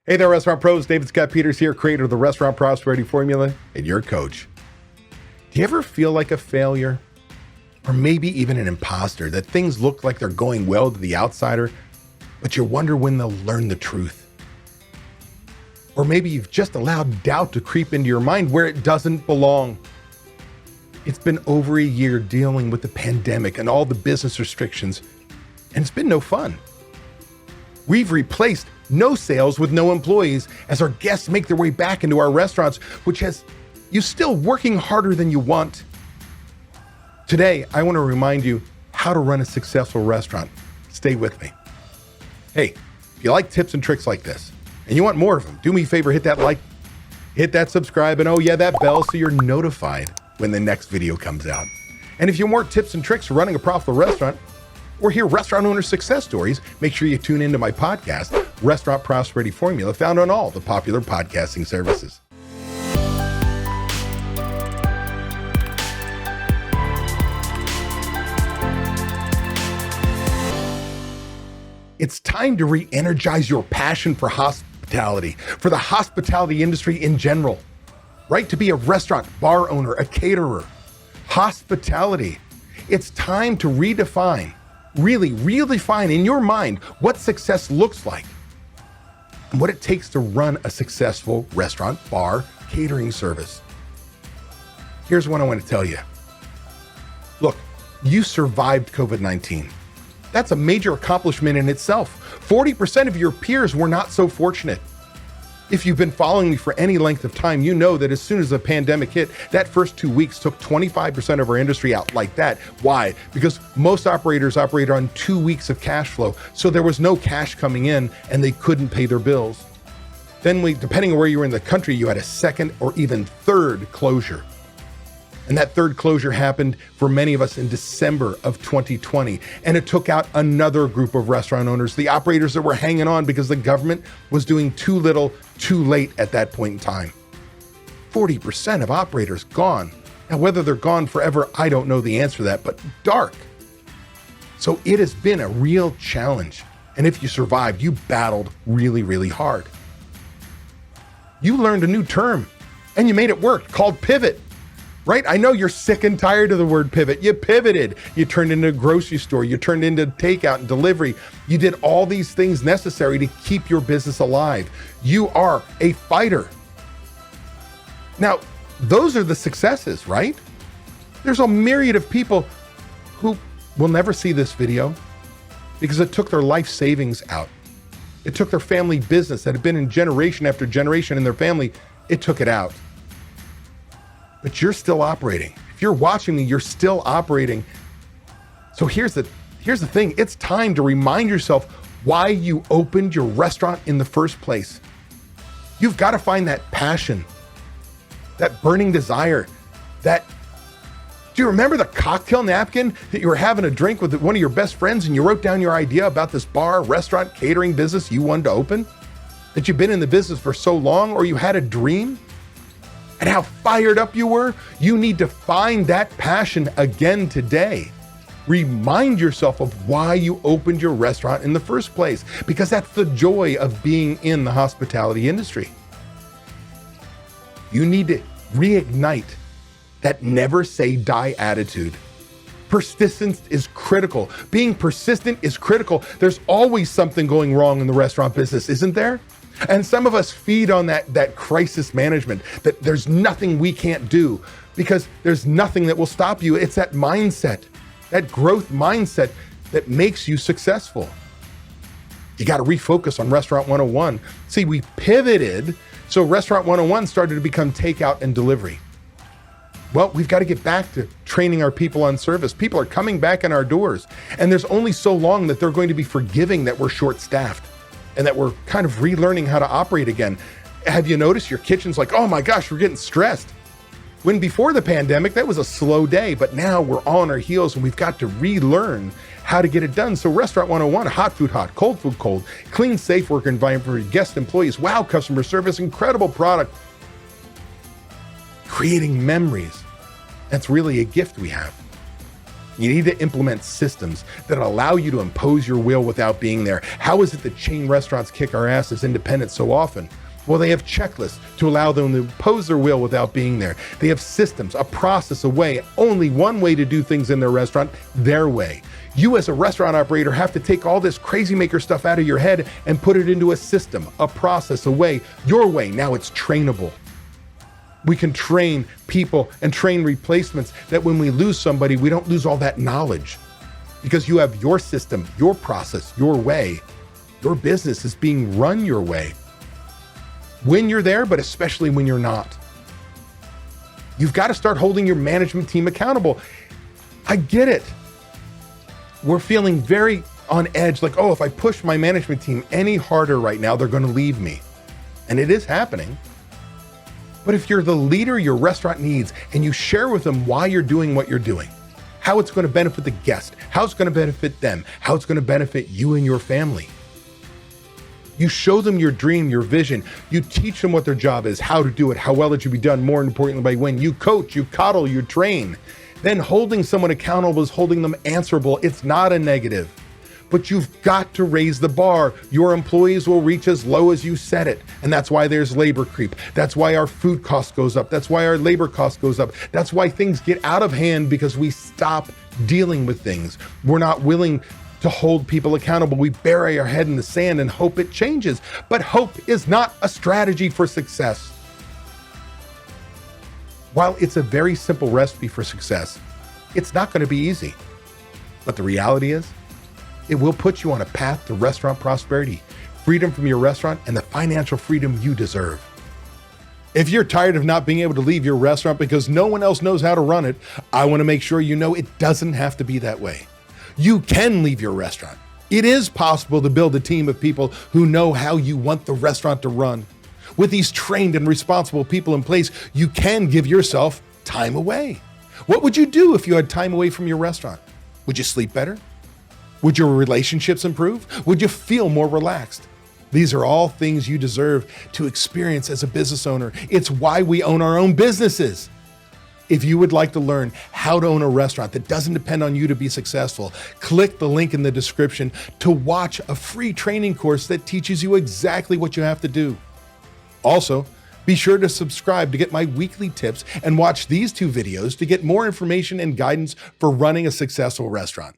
Hey there, restaurant pros. David Scott Peters here, creator of the Restaurant Prosperity Formula and your coach. Do you ever feel like a failure? Or maybe even an imposter, that things look like they're going well to the outsider, but you wonder when they'll learn the truth? Or maybe you've just allowed doubt to creep into your mind where it doesn't belong. It's been over a year dealing with the pandemic and all the business restrictions, and it's been no fun. We've replaced no sales with no employees as our guests make their way back into our restaurants, which has you still working harder than you want. Today, I want to remind you how to run a successful restaurant. Stay with me. Hey, if you like tips and tricks like this, and you want more of them, do me a favor, hit that like, hit that subscribe, and oh yeah, that bell so you're notified when the next video comes out. And if you want more tips and tricks for running a profitable restaurant, or hear restaurant owner success stories, make sure you tune into my podcast, Restaurant Prosperity Formula, found on all the popular podcasting services. It's time to re-energize your passion for hospitality, for the hospitality industry in general, right? To be a restaurant, bar owner, a caterer, hospitality. It's time to redefine, really redefine in your mind what success looks like and what it takes to run a successful restaurant, bar, catering service. Here's what I want to tell you. Look, you survived COVID-19. That's a major accomplishment in itself. 40% of your peers were not so fortunate. If you've been following me for any length of time, you know that as soon as the pandemic hit, that first 2 weeks took 25% of our industry out like that. Why? Because most operators operate on 2 weeks of cash flow. So there was no cash coming in and they couldn't pay their bills. Then depending on where you were in the country, you had a second or even third closure. And that third closure happened for many of us in December of 2020. And it took out another group of restaurant owners, the operators that were hanging on because the government was doing too little, too late at that point in time. 40% of operators gone. Now, whether they're gone forever, I don't know the answer to that, but dark. So it has been a real challenge. And if you survived, you battled really, really hard. You learned a new term and you made it work called pivot. Right? I know you're sick and tired of the word pivot. You pivoted. You turned into a grocery store. You turned into takeout and delivery. You did all these things necessary to keep your business alive. You are a fighter. Now, those are the successes, right? There's a myriad of people who will never see this video because it took their life savings out. It took their family business that had been in generation after generation in their family. It took it out. But you're still operating. If you're watching me, you're still operating. So here's the thing. It's time to remind yourself why you opened your restaurant in the first place. You've got to find that passion, that burning desire, do you remember the cocktail napkin that you were having a drink with one of your best friends and you wrote down your idea about this bar, restaurant, catering business you wanted to open? That you've been in the business for so long, or you had a dream? And how fired up you were? You need to find that passion again today. Remind yourself of why you opened your restaurant in the first place, because that's the joy of being in the hospitality industry. You need to reignite that never say die attitude. Persistence is critical. Being persistent is critical. There's always something going wrong in the restaurant business, isn't there? And some of us feed on that crisis management, that there's nothing we can't do because there's nothing that will stop you. It's that mindset, that growth mindset that makes you successful. You got to refocus on Restaurant 101. See, we pivoted, so Restaurant 101 started to become takeout and delivery. Well, we've got to get back to training our people on service. People are coming back in our doors, and there's only so long that they're going to be forgiving that we're short-staffed and that we're kind of relearning how to operate again. Have you noticed your kitchen's like, oh my gosh, we're getting stressed? When before the pandemic, that was a slow day, but now we're on our heels and we've got to relearn how to get it done. So Restaurant 101, hot food hot, cold food cold, clean, safe work environment for your guest employees, wow customer service, incredible product. Creating memories. That's really a gift we have. You need to implement systems that allow you to impose your will without being there. How is it that chain restaurants kick our ass as independents so often? Well, they have checklists to allow them to impose their will without being there. They have systems, a process, a way, only one way to do things in their restaurant, their way. You as a restaurant operator have to take all this crazy maker stuff out of your head and put it into a system, a process, a way, your way. Now it's trainable. We can train people and train replacements that when we lose somebody, we don't lose all that knowledge because you have your system, your process, your way. Your business is being run your way. When you're there, but especially when you're not. You've got to start holding your management team accountable. I get it. We're feeling very on edge, like, oh, if I push my management team any harder right now, they're going to leave me. And it is happening. But if you're the leader your restaurant needs and you share with them why you're doing what you're doing, how it's going to benefit the guest, how it's going to benefit them, how it's going to benefit you and your family. You show them your dream, your vision. You teach them what their job is, how to do it, how well it should be done, more importantly, by when. You coach, you coddle, you train. Then holding someone accountable is holding them answerable. It's not a negative. But you've got to raise the bar. Your employees will reach as low as you set it. And that's why there's labor creep. That's why our food cost goes up. That's why our labor cost goes up. That's why things get out of hand because we stop dealing with things. We're not willing to hold people accountable. We bury our head in the sand and hope it changes. But hope is not a strategy for success. While it's a very simple recipe for success, it's not going to be easy. But the reality is, it will put you on a path to restaurant prosperity, freedom from your restaurant, and the financial freedom you deserve. If you're tired of not being able to leave your restaurant because no one else knows how to run it, I want to make sure you know it doesn't have to be that way. You can leave your restaurant. It is possible to build a team of people who know how you want the restaurant to run. With these trained and responsible people in place, you can give yourself time away. What would you do if you had time away from your restaurant? Would you sleep better? Would your relationships improve? Would you feel more relaxed? These are all things you deserve to experience as a business owner. It's why we own our own businesses. If you would like to learn how to own a restaurant that doesn't depend on you to be successful, click the link in the description to watch a free training course that teaches you exactly what you have to do. Also, be sure to subscribe to get my weekly tips and watch these 2 videos to get more information and guidance for running a successful restaurant.